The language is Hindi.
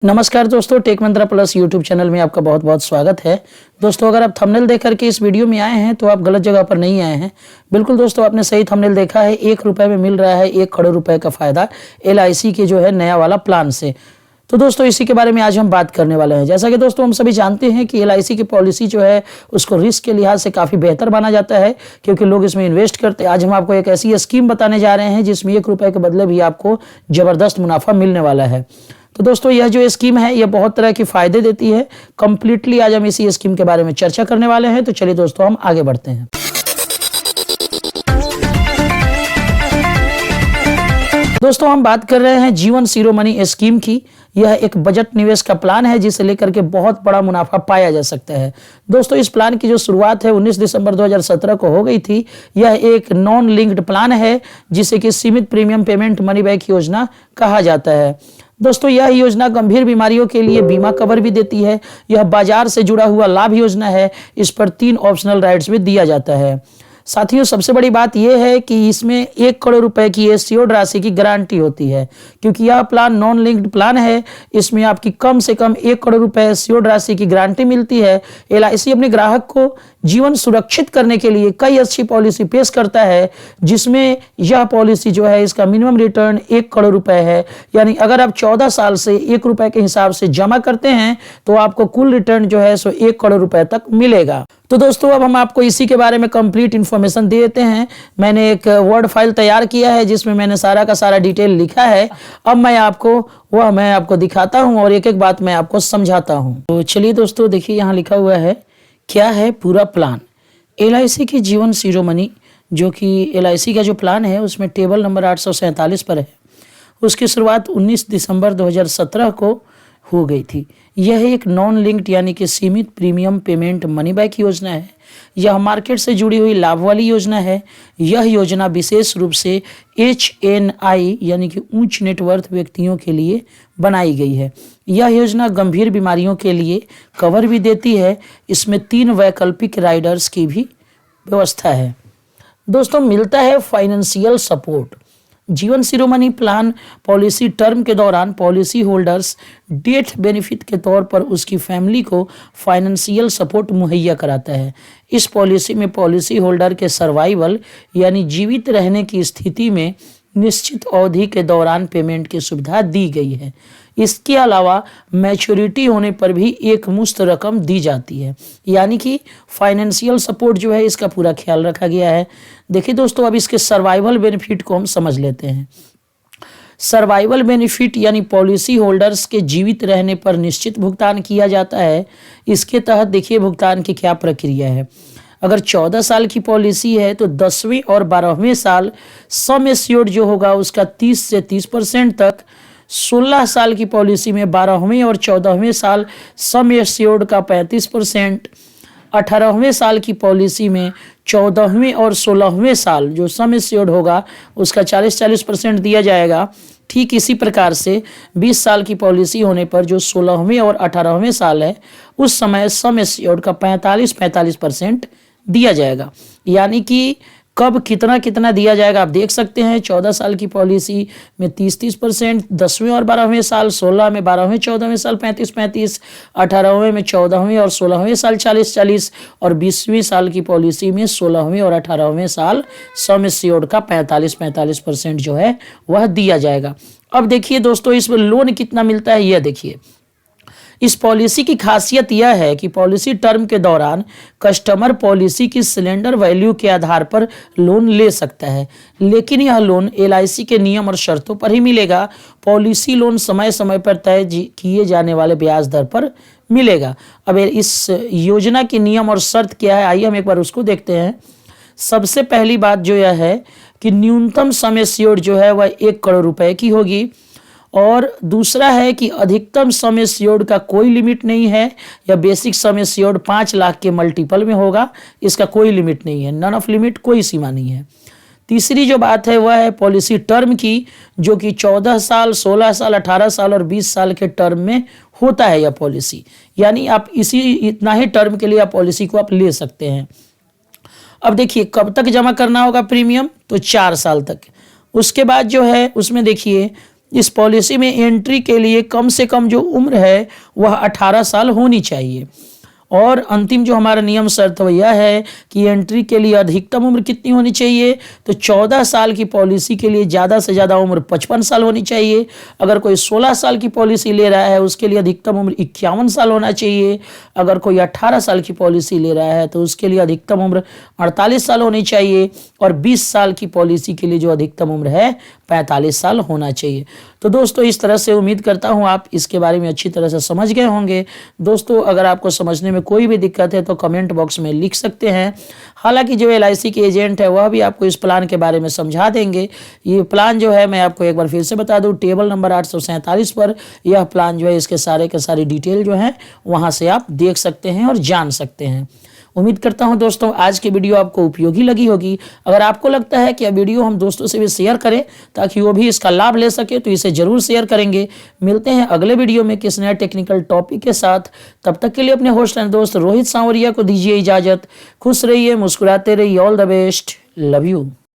नमस्कार दोस्तों, टेक मंत्रा प्लस यूट्यूब चैनल में आपका बहुत बहुत स्वागत है। दोस्तों, अगर आप थंबनेल देख करके इस वीडियो में आए हैं तो आप गलत जगह पर नहीं आए हैं। बिल्कुल दोस्तों, आपने सही थंबनेल देखा है। 1 रुपये में मिल रहा है 1 करोड़ रुपए का फायदा LIC के जो है नया वाला प्लान से। तो दोस्तों, इसी के बारे में आज हम बात करने वाले हैं। जैसा कि दोस्तों हम सभी जानते हैं कि LIC की पॉलिसी जो है उसको रिस्क के लिहाज से काफ़ी बेहतर माना जाता है, क्योंकि लोग इसमें इन्वेस्ट करते हैं। आज हम आपको एक ऐसी स्कीम बताने जा रहे हैं जिसमें 1 रुपये के बदले भी आपको ज़बरदस्त मुनाफा मिलने वाला है। तो दोस्तों, यह जो स्कीम है यह बहुत तरह के फायदे देती है। कंप्लीटली आज हम इसी स्कीम के बारे में चर्चा करने वाले हैं। तो चलिए दोस्तों, हम आगे बढ़ते हैं। दोस्तों, हम बात कर रहे हैं जीवन शिरोमणि स्कीम की। यह एक बजट निवेश का प्लान है जिसे लेकर के बहुत बड़ा मुनाफा पाया जा सकता है। दोस्तों, इस प्लान की जो शुरुआत है 19 दिसंबर 2017 को हो गई थी। यह एक नॉन लिंक्ड प्लान है जिसे कि सीमित प्रीमियम पेमेंट मनी बैक योजना कहा जाता है। दोस्तों, यह योजना गंभीर बीमारियों के लिए बीमा कवर भी देती है। यह बाजार से जुड़ा हुआ लाभ योजना है। इस पर 3 ऑप्शनल राइट्स भी दिया जाता है। साथियों, सबसे बड़ी बात यह है कि इसमें 1 करोड़ रुपए की एश्योर्ड राशि की गारंटी होती है, क्योंकि यह प्लान नॉन लिंक्ड प्लान है। इसमें आपकी कम से कम 1 करोड़ रुपए एश्योर्ड राशि की गारंटी मिलती है। LIC अपने ग्राहक को जीवन सुरक्षित करने के लिए कई अच्छी पॉलिसी पेश करता है, जिसमें यह पॉलिसी जो है इसका मिनिमम रिटर्न 1 करोड़ रुपए है। यानी अगर आप 14 साल से 1 रुपए के हिसाब से जमा करते हैं तो आपको कुल रिटर्न जो है सो 1 करोड़ रुपए तक मिलेगा। तो दोस्तों, अब हम आपको इसी के बारे में कंप्लीट इन्फॉर्मेशन दे देते हैं। मैंने एक वर्ड फाइल तैयार किया है जिसमें मैंने सारा का सारा डिटेल लिखा है। अब मैं आपको दिखाता हूं और एक एक बात मैं आपको समझाता हूं। तो चलिए दोस्तों, देखिए यहाँ लिखा हुआ है क्या है पूरा प्लान। LIC की जीवन शिरोमणि, जो कि LIC का जो प्लान है उसमें टेबल नंबर 847 पर है। उसकी शुरुआत 19 दिसंबर 2017 को हो गई थी। यह एक नॉन लिंक्ड यानी कि सीमित प्रीमियम पेमेंट मनी बैक योजना है। यह मार्केट से जुड़ी हुई लाभ वाली योजना है। यह योजना विशेष रूप से HNI यानी कि उच्च नेटवर्थ व्यक्तियों के लिए बनाई गई है। यह योजना गंभीर बीमारियों के लिए कवर भी देती है। इसमें 3 वैकल्पिक राइडर्स की भी व्यवस्था है। दोस्तों, मिलता है फाइनेंशियल सपोर्ट। जीवन शिरोमणि प्लान पॉलिसी टर्म के दौरान पॉलिसी होल्डर्स डेथ बेनिफिट के तौर पर उसकी फैमिली को फाइनेंशियल सपोर्ट मुहैया कराता है। इस पॉलिसी में पॉलिसी होल्डर के सर्वाइवल यानी जीवित रहने की स्थिति में निश्चित अवधि के दौरान पेमेंट की सुविधा दी गई है। इसके अलावा मैच्योरिटी होने पर भी एक मुश्त रकम दी जाती है। यानी कि फाइनेंशियल सपोर्ट जो है इसका पूरा ख्याल रखा गया है। देखिए दोस्तों, अब इसके सर्वाइवल बेनिफिट को हम समझ लेते हैं। सर्वाइवल बेनिफिट यानी पॉलिसी होल्डर्स के जीवित रहने पर निश्चित भुगतान किया जाता है। इसके तहत देखिए भुगतान की क्या प्रक्रिया है। अगर 14 साल की पॉलिसी है तो 10वें और 12वें साल सम एश्योर्ड जो होगा उसका 30 से 30% तक। 16 साल की पॉलिसी में 12वें और 14वें साल सम एश्योर्ड का 35%। 18वें साल की पॉलिसी में 14वें और 16वें साल जो सम एश्योर्ड होगा उसका 40% दिया जाएगा। ठीक इसी प्रकार से 20 साल की पॉलिसी होने पर जो 16वें और 18वें साल है उस समय सम एश्योर्ड का 45% दिया जाएगा। यानी कि कब कितना कितना दिया जाएगा आप देख सकते हैं। 14 साल की पॉलिसी में 30%, 10वें और 12वें साल 16 में, 12वें 14वें साल 35, 18वें में 14वें और 16वें साल 40 और 20वीं साल की पॉलिसी में 16वें और 18वें साल सम एश्योर्ड का 45% जो है वह दिया जाएगा। अब देखिए दोस्तों, इसमें लोन कितना मिलता है यह देखिए। इस पॉलिसी की खासियत यह है कि पॉलिसी टर्म के दौरान कस्टमर पॉलिसी की सिलेंडर वैल्यू के आधार पर लोन ले सकता है, लेकिन यह लोन LIC के नियम और शर्तों पर ही मिलेगा। पॉलिसी लोन समय समय पर तय किए जाने वाले ब्याज दर पर मिलेगा। अब इस योजना के नियम और शर्त क्या है, आइए हम एक बार उसको देखते हैं। सबसे पहली बात जो यह है कि न्यूनतम सम एश्योर्ड जो है वह 1 करोड़ रुपए की होगी। और दूसरा है कि अधिकतम सम एश्योर्ड का कोई लिमिट नहीं है। या बेसिक सम एश्योर्ड 5 लाख के मल्टीपल में होगा। इसका कोई लिमिट नहीं है, नन ऑफ लिमिट, कोई सीमा नहीं है। तीसरी जो बात है वह है पॉलिसी टर्म की, जो कि 14 साल, 16 साल, 18 साल और 20 साल के टर्म में होता है यह पॉलिसी। यानी आप इतना ही टर्म के लिए आप पॉलिसी को आप ले सकते हैं। अब देखिए कब तक जमा करना होगा प्रीमियम, तो 4 साल तक। उसके बाद जो है उसमें देखिए इस पॉलिसी में एंट्री के लिए कम से कम जो उम्र है वह 18 साल होनी चाहिए। और अंतिम जो हमारा नियम शर्त वह यह है कि एंट्री के लिए अधिकतम उम्र कितनी होनी चाहिए, तो 14 साल की पॉलिसी के लिए ज़्यादा से ज़्यादा उम्र 55 साल होनी चाहिए। अगर कोई 16 साल की पॉलिसी ले रहा है उसके लिए अधिकतम उम्र 51 साल होना चाहिए। अगर कोई 18 साल की पॉलिसी ले रहा है तो उसके लिए अधिकतम उम्र 48 साल होनी चाहिए। और 20 साल की पॉलिसी के लिए जो अधिकतम उम्र है 45 साल होना चाहिए। तो दोस्तों इस तरह से उम्मीद करता हूँ आप इसके बारे में अच्छी तरह से समझ गए होंगे। दोस्तों अगर आपको समझने में कोई भी दिक्कत है तो कमेंट बॉक्स में लिख सकते हैं। हालांकि जो LIC के एजेंट है वह भी आपको इस प्लान के बारे में समझा देंगे। ये प्लान जो है मैं आपको एक बार फिर से बता दूं, टेबल नंबर 847 पर यह प्लान जो है इसके सारे के सारी डिटेल जो है वहाँ से आप देख सकते हैं और जान सकते हैं। उम्मीद करता हूं दोस्तों आज की वीडियो आपको उपयोगी लगी होगी। अगर आपको लगता है कि यह वीडियो हम दोस्तों से भी शेयर करें ताकि वो भी इसका लाभ ले सके तो इसे जरूर शेयर करेंगे। मिलते हैं अगले वीडियो में किस नए टेक्निकल टॉपिक के साथ। तब तक के लिए अपने होस्ट एंड दोस्त रोहित सांवरिया को दीजिए इजाजत। खुश रहिए, मुस्कुराते रहिए। All the best, love you.